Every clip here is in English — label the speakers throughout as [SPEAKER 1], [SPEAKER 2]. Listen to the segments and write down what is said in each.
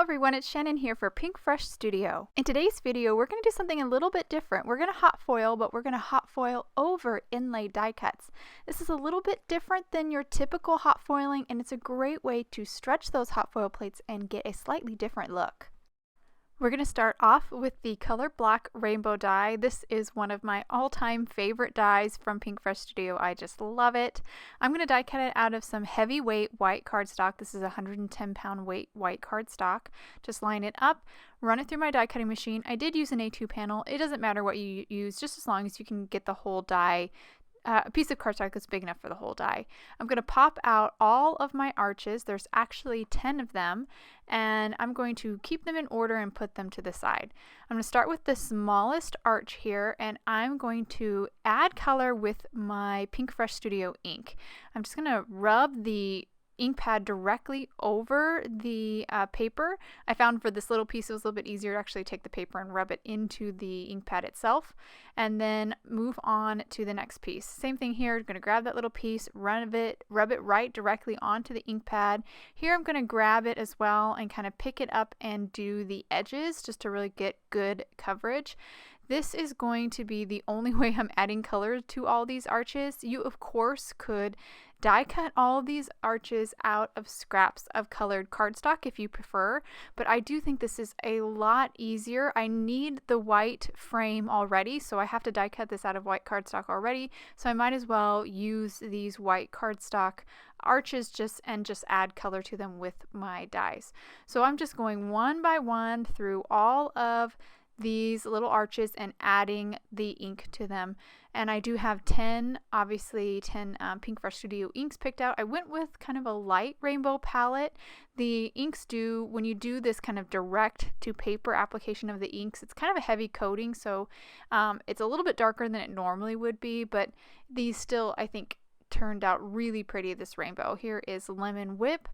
[SPEAKER 1] everyone, it's Shannon here for Pink Fresh Studio. In today's video, we're going to do something a little bit different. We're going to hot foil, but we're going to hot foil over inlaid die cuts. This is a little bit different than your typical hot foiling, and it's a great way to stretch those hot foil plates and get a slightly different look. We're going to start off with the Color Black Rainbow die. This is one of my all-time favorite dies from Pink Fresh Studio. I just love it. I'm going to die cut it out of some heavyweight white cardstock. This is a 110-pound weight white cardstock. Just line it up, run it through my die cutting machine. I did use an A2 panel. It doesn't matter what you use, just as long as you can get the whole die, a piece of cardstock that's big enough for the whole die. I'm going to pop out all of my arches. There's actually 10 of them, and I'm going to keep them in order and put them to the side. I'm going to start with the smallest arch here, and I'm going to add color with my Pink Fresh Studio ink. I'm just going to rub the ink pad directly over the paper. I found for this little piece it was a little bit easier to actually take the paper and rub it into the ink pad itself, and then move on to the next piece. Same thing here. I'm going to grab that little piece, rub it right directly onto the ink pad. Here I'm going to grab it as well and kind of pick it up and do the edges just to really get good coverage. This is going to be the only way I'm adding color to all these arches. You of course could die cut all of these arches out of scraps of colored cardstock if you prefer, but I do think this is a lot easier. I need the white frame already, so I have to die cut this out of white cardstock already, so I might as well use these white cardstock arches just add color to them with my dies. So I'm just going one by one through all of these little arches and adding the ink to them. And I do have 10 Pink Fresh Studio inks picked out. I went with kind of a light rainbow palette. The inks when you do this kind of direct to paper application of the inks, it's kind of a heavy coating, so it's a little bit darker than it normally would be, but these still, I think, turned out really pretty, this rainbow. Here is Lemon Whip,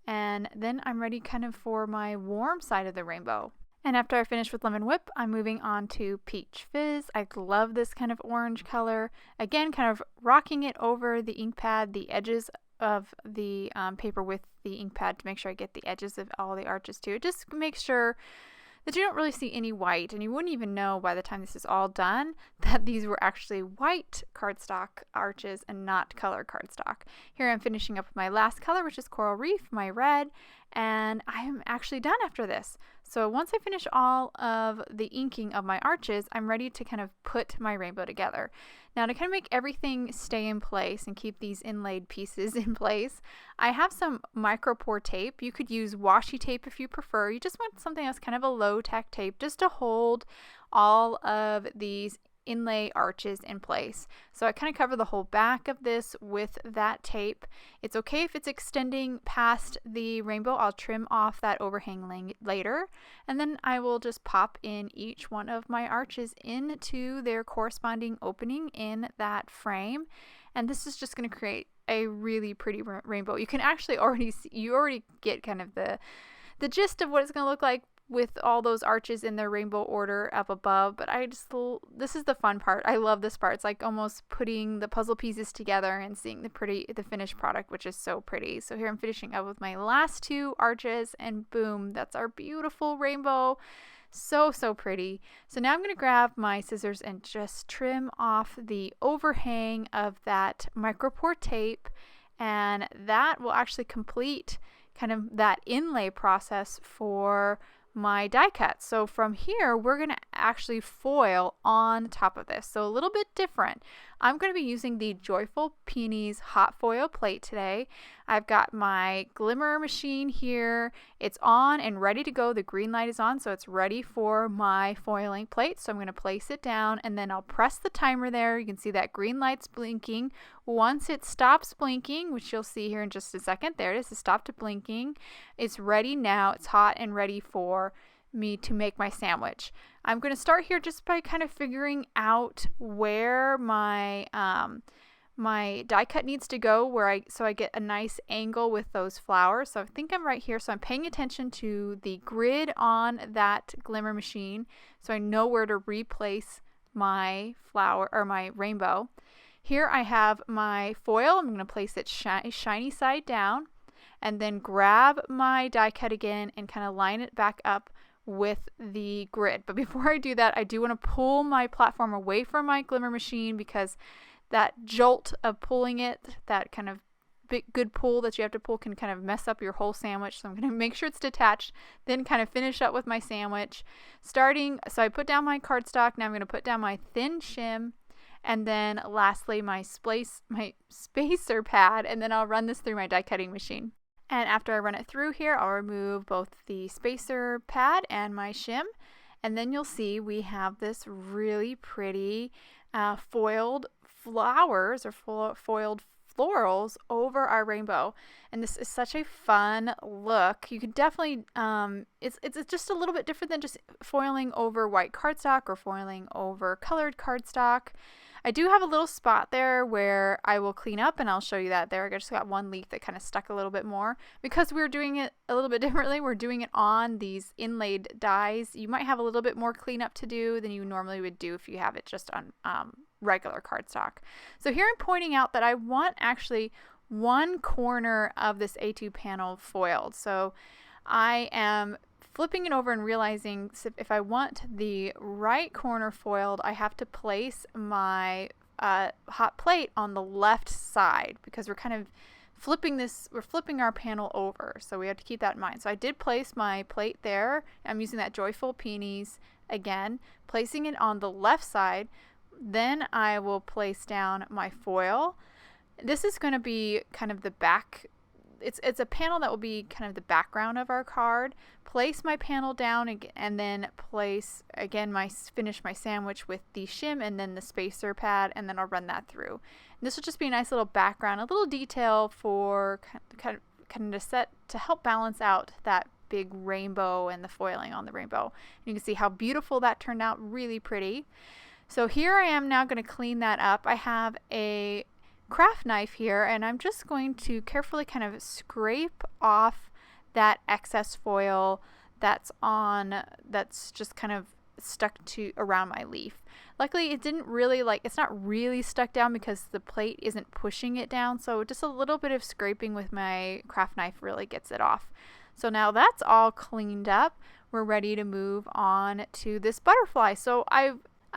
[SPEAKER 1] and then I'm ready kind of for my warm side of the rainbow. And after I finish with Lemon Whip, I'm moving on to Peach Fizz. I love this kind of orange color. Again, kind of rocking it over the ink pad, the edges of the paper with the ink pad to make sure I get the edges of all the arches too. Just make sure that you don't really see any white, and you wouldn't even know by the time this is all done that these were actually white cardstock arches and not color cardstock. Here I'm finishing up with my last color, which is Coral Reef, my red, and I am actually done after this. So once I finish all of the inking of my arches, I'm ready to kind of put my rainbow together. Now, to kind of make everything stay in place and keep these inlaid pieces in place, I have some micro pour tape. You could use washi tape if you prefer. You just want something that's kind of a low tack tape just to hold all of these inlay arches in place. So I kind of cover the whole back of this with that tape. It's okay if it's extending past the rainbow. I'll trim off that overhang later, and then I will just pop in each one of my arches into their corresponding opening in that frame, and this is just going to create a really pretty rainbow. You can actually already see, you already get kind of the gist of what it's going to look like with all those arches in their rainbow order up above, but this is the fun part. I love this part. It's like almost putting the puzzle pieces together and seeing the finished product, which is so pretty. So here I'm finishing up with my last two arches, and boom, that's our beautiful rainbow. So pretty. So now I'm going to grab my scissors and just trim off the overhang of that micro pour tape, and that will actually complete kind of that inlay process for my die cut. So from here, we're going to actually foil on top of this. So a little bit different. I'm going to be using the Joyful Peonies hot foil plate today. I've got my Glimmer machine here. It's on and ready to go. The green light is on, so it's ready for my foiling plate. So I'm going to place it down, and then I'll press the timer there. You can see that green light's blinking. Once it stops blinking, which you'll see here in just a second, there it is, it stopped blinking. It's ready now. It's hot and ready for me to make my sandwich. I'm going to start here just by kind of figuring out where my my die cut needs to go, so I get a nice angle with those flowers. So I think I'm right here. So I'm paying attention to the grid on that Glimmer machine, so I know where to replace my flower or my rainbow. Here I have my foil. I'm going to place it shiny side down. and then grab my die cut again and kind of line it back up with the grid. But before I do that, I do want to pull my platform away from my Glimmer machine, because that jolt of pulling it, that kind of big good pull that you have to pull, can kind of mess up your whole sandwich. So I'm going to make sure it's detached, then kind of finish up with my sandwich. So I put down my cardstock. Now I'm going to put down my thin shim, and then lastly my spacer pad, and then I'll run this through my die cutting machine. And after I run it through here, I'll remove both the spacer pad and my shim, and then you'll see we have this really pretty foiled flowers or foiled florals over our rainbow. And this is such a fun look. You can definitely it's just a little bit different than just foiling over white cardstock or foiling over colored cardstock. I do have a little spot there where I will clean up, and I'll show you that there. I just got one leaf that kind of stuck a little bit more because we're doing it a little bit differently. We're doing it on these inlaid dies. You might have a little bit more cleanup to do than you normally would do if you have it just on regular cardstock. So here I'm pointing out that I want actually one corner of this A2 panel foiled. So I am flipping it over and realizing if I want the right corner foiled, I have to place my hot plate on the left side, because we're kind of flipping our panel over. So we have to keep that in mind. So I did place my plate there. I'm using that Joyful Peonies again, placing it on the left side. Then I will place down my foil. This is going to be kind of the back. It's a panel that will be kind of the background of our card. Place my panel down and then place again finish my sandwich with the shim and then the spacer pad, and then I'll run that through. And this will just be a nice little background, a little detail for kind of to help balance out that big rainbow and the foiling on the rainbow. And you can see how beautiful that turned out, really pretty. So here I am now going to clean that up. I have a craft knife here, and I'm just going to carefully kind of scrape off that excess foil that's just kind of stuck to around my leaf. Luckily it's not really stuck down because the plate isn't pushing it down, so just a little bit of scraping with my craft knife really gets it off. So now that's all cleaned up, we're ready to move on to this butterfly. So I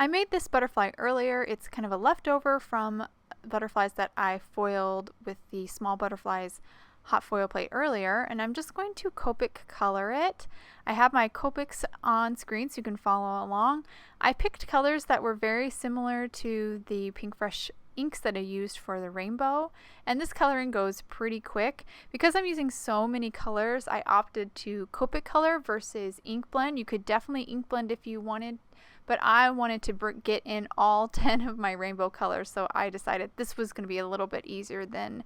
[SPEAKER 1] made this butterfly earlier. It's kind of a leftover from butterflies that I foiled with the Small Butterflies hot foil plate earlier, and I'm just going to Copic color it. I have my Copics on screen so you can follow along. I picked colors that were very similar to the Pink Fresh inks that I used for the rainbow, and this coloring goes pretty quick. Because I'm using so many colors, I opted to Copic color versus ink blend. You could definitely ink blend if you wanted, but I wanted to get in all 10 of my rainbow colors, so I decided this was going to be a little bit easier than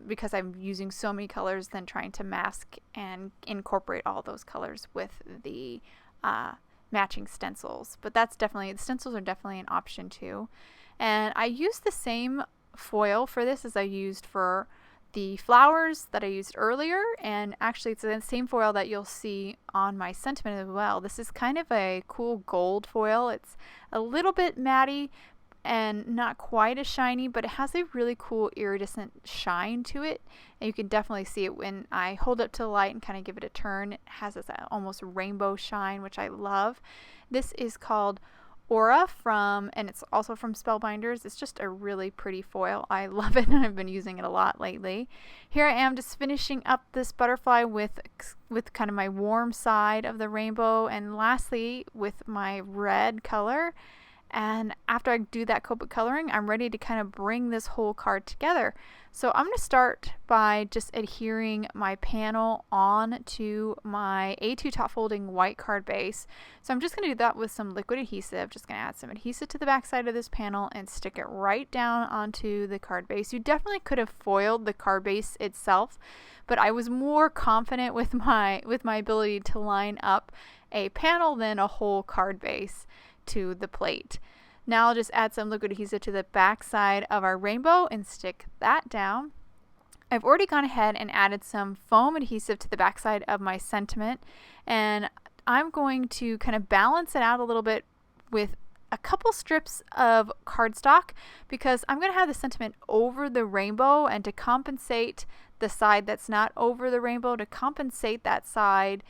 [SPEAKER 1] because I'm using so many colors, than trying to mask and incorporate all those colors with the matching stencils. But the stencils are definitely an option too. And I used the same foil for this as I used for the flowers that I used earlier, and actually it's the same foil that you'll see on my sentiment as well. This is kind of a cool gold foil. It's a little bit matty and not quite as shiny, but it has a really cool iridescent shine to it, and you can definitely see it when I hold it to the light and kind of give it a turn. It has this almost rainbow shine, which I love. This is called Aura and it's also from Spellbinders. It's just a really pretty foil. I love it, and I've been using it a lot lately. Here I am just finishing up this butterfly with kind of my warm side of the rainbow, and lastly with my red color. And after I do that Copic coloring, I'm ready to kind of bring this whole card together. So I'm going to start by just adhering my panel on to my A2 top folding white card base. So I'm just going to do that with some liquid adhesive. Just going to add some adhesive to the back side of this panel and stick it right down onto the card base. You definitely could have foiled the card base itself, but I was more confident with my ability to line up a panel than a whole card base to the plate. Now I'll just add some liquid adhesive to the back side of our rainbow and stick that down. I've already gone ahead and added some foam adhesive to the back side of my sentiment, and I'm going to kind of balance it out a little bit with a couple strips of cardstock because I'm going to have the sentiment over the rainbow, and to compensate the side that's not over the rainbow, to compensate that side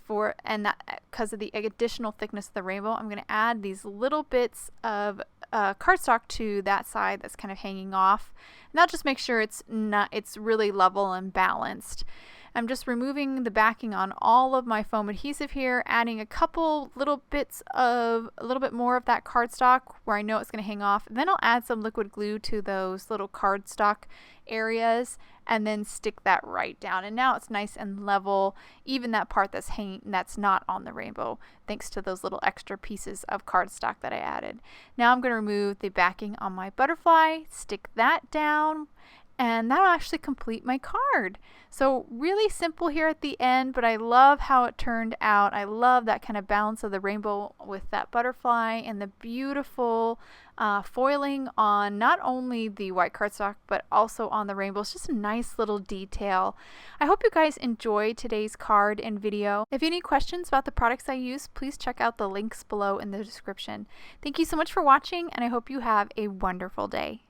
[SPEAKER 1] for, and that because of the additional thickness of the rainbow, I'm going to add these little bits of cardstock to that side that's kind of hanging off, and that'll just make sure it's really level and balanced. I'm just removing the backing on all of my foam adhesive here, adding a couple little bits of a little bit more of that cardstock where I know it's going to hang off. Then I'll add some liquid glue to those little cardstock areas and then stick that right down. And now it's nice and level, even that part that's hanging, that's not on the rainbow, thanks to those little extra pieces of cardstock that I added. Now I'm going to remove the backing on my butterfly, stick that down, and that'll actually complete my card. So really simple here at the end, but I love how it turned out. I love that kind of balance of the rainbow with that butterfly and the beautiful foiling on not only the white cardstock, but also on the rainbow. It's just a nice little detail. I hope you guys enjoyed today's card and video. If you have any questions about the products I use, please check out the links below in the description. Thank you so much for watching, and I hope you have a wonderful day.